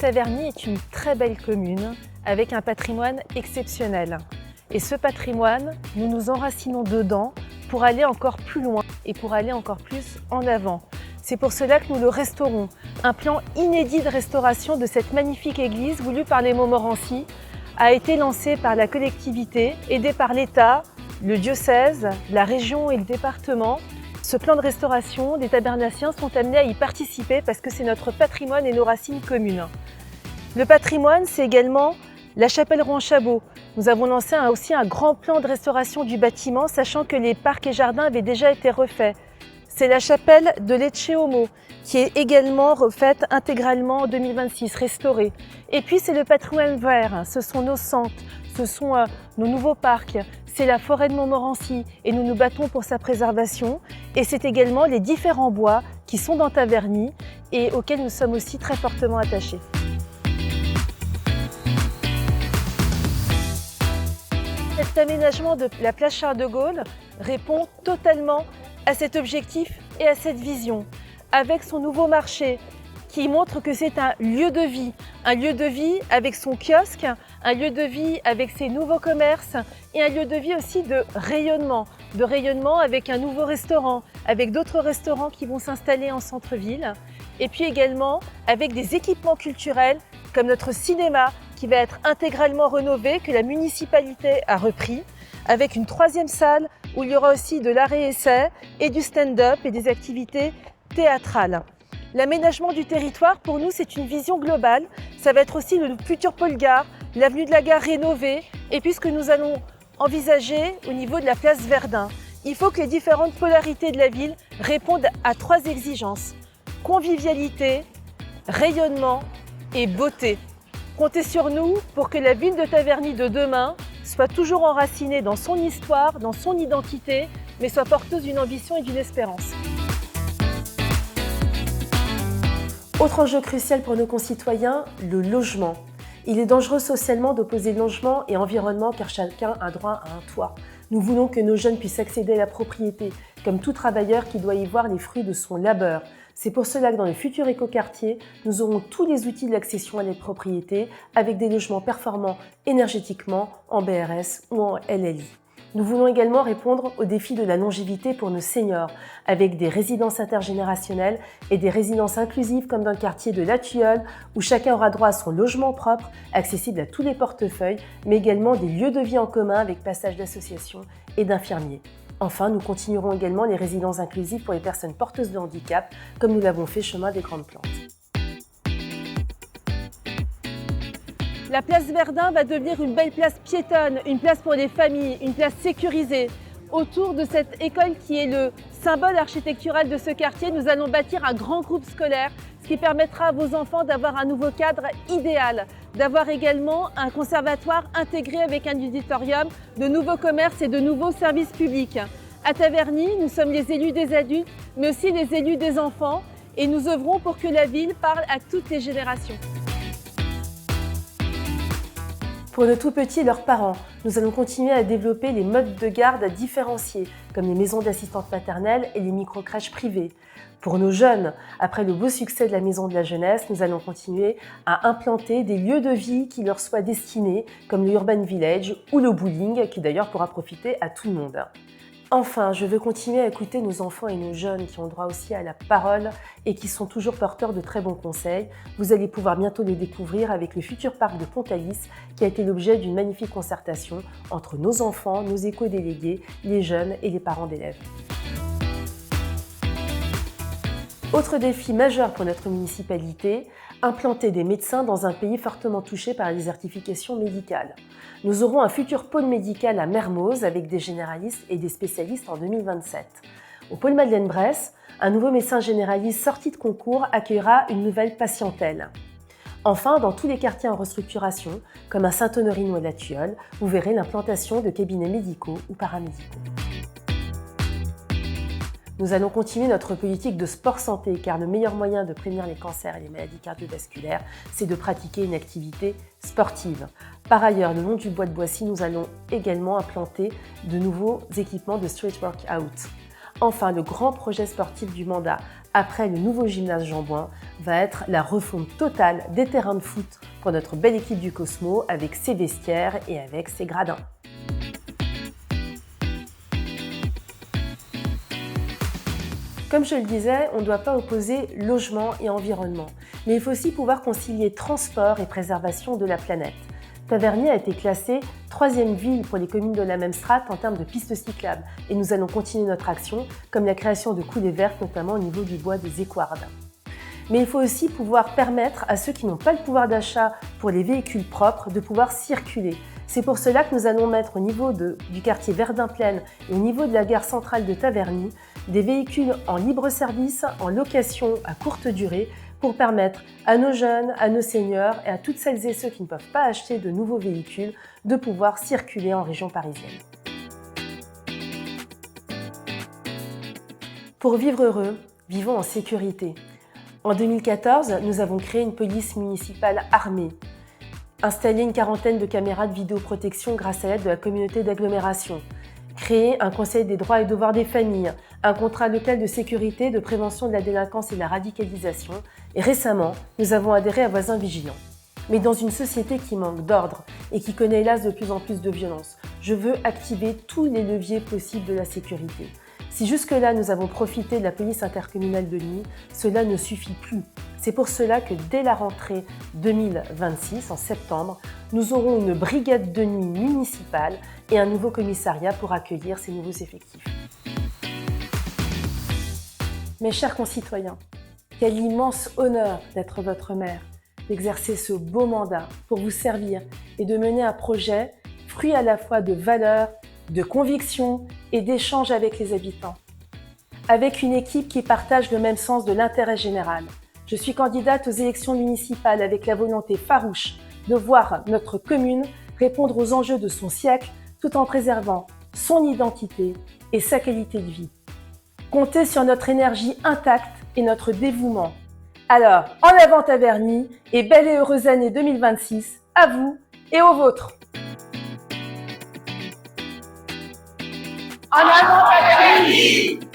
Taverny est une très belle commune avec un patrimoine exceptionnel. Et ce patrimoine, nous nous enracinons dedans pour aller encore plus loin et pour aller encore plus en avant. C'est pour cela que nous le restaurons. Un plan inédit de restauration de cette magnifique église voulue par les Montmorency a été lancé par la collectivité, aidé par l'État, le diocèse, la région et le département. Ce plan de restauration, les tabernaciens sont amenés à y participer parce que c'est notre patrimoine et nos racines communes. Le patrimoine, c'est également la chapelle Ronchabot. Nous avons lancé aussi un grand plan de restauration du bâtiment, sachant que les parcs et jardins avaient déjà été refaits. C'est la chapelle de Lecce Homo, qui est également refaite intégralement en 2026, restaurée. Et puis c'est le patrimoine vert, ce sont nos centres, ce sont nos nouveaux parcs, c'est la forêt de Montmorency et nous nous battons pour sa préservation. Et c'est également les différents bois qui sont dans Taverny et auxquels nous sommes aussi très fortement attachés. Cet aménagement de la place Charles de Gaulle répond totalement à cet objectif et à cette vision, avec son nouveau marché qui montre que c'est un lieu de vie avec son kiosque, un lieu de vie avec ses nouveaux commerces et un lieu de vie aussi de rayonnement avec un nouveau restaurant, avec d'autres restaurants qui vont s'installer en centre-ville et puis également avec des équipements culturels comme notre cinéma qui va être intégralement rénové, que la municipalité a repris, avec une troisième salle où il y aura aussi de l'arrêt-essai et du stand-up et des activités théâtrales. L'aménagement du territoire, pour nous, c'est une vision globale. Ça va être aussi le futur pôle gare, l'avenue de la Gare rénovée, et puis ce que nous allons envisager au niveau de la place Verdun. Il faut que les différentes polarités de la ville répondent à trois exigences: convivialité, rayonnement et beauté. Comptez sur nous pour que la ville de Taverny de demain soit toujours enracinée dans son histoire, dans son identité, mais soit porteuse d'une ambition et d'une espérance. Autre enjeu crucial pour nos concitoyens, le logement. Il est dangereux socialement d'opposer logement et environnement car chacun a droit à un toit. Nous voulons que nos jeunes puissent accéder à la propriété, comme tout travailleur qui doit y voir les fruits de son labeur. C'est pour cela que dans les futurs écoquartiers, nous aurons tous les outils de l'accession à la propriété avec des logements performants énergétiquement en BRS ou en LLI. Nous voulons également répondre au défi de la longévité pour nos seniors, avec des résidences intergénérationnelles et des résidences inclusives comme dans le quartier de La Tueule, où chacun aura droit à son logement propre, accessible à tous les portefeuilles, mais également des lieux de vie en commun avec passage d'associations et d'infirmiers. Enfin, nous continuerons également les résidences inclusives pour les personnes porteuses de handicap, comme nous l'avons fait chemin des Grandes Plantes. La place Verdun va devenir une belle place piétonne, une place pour les familles, une place sécurisée. Autour de cette école qui est le symbole architectural de ce quartier, nous allons bâtir un grand groupe scolaire, ce qui permettra à vos enfants d'avoir un nouveau cadre idéal, d'avoir également un conservatoire intégré avec un auditorium, de nouveaux commerces et de nouveaux services publics. À Taverny, nous sommes les élus des adultes, mais aussi les élus des enfants, et nous œuvrons pour que la ville parle à toutes les générations. Pour nos tout-petits et leurs parents, nous allons continuer à développer les modes de garde différenciés, comme les maisons d'assistantes maternelles et les micro-crèches privées. Pour nos jeunes, après le beau succès de la Maison de la Jeunesse, nous allons continuer à implanter des lieux de vie qui leur soient destinés, comme le Urban Village ou le bowling, qui d'ailleurs pourra profiter à tout le monde. Enfin, je veux continuer à écouter nos enfants et nos jeunes qui ont droit aussi à la parole et qui sont toujours porteurs de très bons conseils. Vous allez pouvoir bientôt les découvrir avec le futur parc de Pontalis qui a été l'objet d'une magnifique concertation entre nos enfants, nos éco-délégués, les jeunes et les parents d'élèves. Autre défi majeur pour notre municipalité, implanter des médecins dans un pays fortement touché par la désertification médicale. Nous aurons un futur pôle médical à Mermoz avec des généralistes et des spécialistes en 2027. Au pôle Madeleine-Bresse, un nouveau médecin généraliste sorti de concours accueillera une nouvelle patientèle. Enfin, dans tous les quartiers en restructuration, comme à Sainte-Honorine ou à La Tueule, vous verrez l'implantation de cabinets médicaux ou paramédicaux. Nous allons continuer notre politique de sport-santé car le meilleur moyen de prévenir les cancers et les maladies cardiovasculaires, c'est de pratiquer une activité sportive. Par ailleurs, le long du bois de Boissy, nous allons également implanter de nouveaux équipements de street workout. Enfin, le grand projet sportif du mandat, après le nouveau gymnase Jean-Bouin, va être la refonte totale des terrains de foot pour notre belle équipe du Cosmo, avec ses vestiaires et avec ses gradins. Comme je le disais, on ne doit pas opposer logement et environnement, mais il faut aussi pouvoir concilier transport et préservation de la planète. Taverny a été classée 3e ville pour les communes de la même strate en termes de pistes cyclables, et nous allons continuer notre action, comme la création de coulées vertes, notamment au niveau du bois des Équardes. Mais il faut aussi pouvoir permettre à ceux qui n'ont pas le pouvoir d'achat pour les véhicules propres de pouvoir circuler. C'est pour cela que nous allons mettre au niveau du quartier Verdun-Plaine et au niveau de la gare centrale de Taverny des véhicules en libre service, en location à courte durée, pour permettre à nos jeunes, à nos seniors et à toutes celles et ceux qui ne peuvent pas acheter de nouveaux véhicules de pouvoir circuler en région parisienne. Pour vivre heureux, vivons en sécurité. En 2014, nous avons créé une police municipale armée, installé une quarantaine de caméras de vidéoprotection grâce à l'aide de la communauté d'agglomération, créé un conseil des droits et devoirs des familles, un contrat local de sécurité, de prévention de la délinquance et de la radicalisation, et récemment, nous avons adhéré à Voisins Vigilants. Mais dans une société qui manque d'ordre et qui connaît hélas de plus en plus de violence, je veux activer tous les leviers possibles de la sécurité. Si jusque-là nous avons profité de la police intercommunale de nuit, cela ne suffit plus. C'est pour cela que dès la rentrée 2026, en septembre, nous aurons une brigade de nuit municipale et un nouveau commissariat pour accueillir ces nouveaux effectifs. Mes chers concitoyens, quel immense honneur d'être votre maire, d'exercer ce beau mandat pour vous servir et de mener un projet fruit à la fois de valeurs, de conviction et d'échanges avec les habitants. Avec une équipe qui partage le même sens de l'intérêt général. Je suis candidate aux élections municipales avec la volonté farouche de voir notre commune répondre aux enjeux de son siècle tout en préservant son identité et sa qualité de vie. Comptez sur notre énergie intacte et notre dévouement. Alors, en avant Taverny et belle et heureuse année 2026 à vous et aux vôtres. En avant Taverny!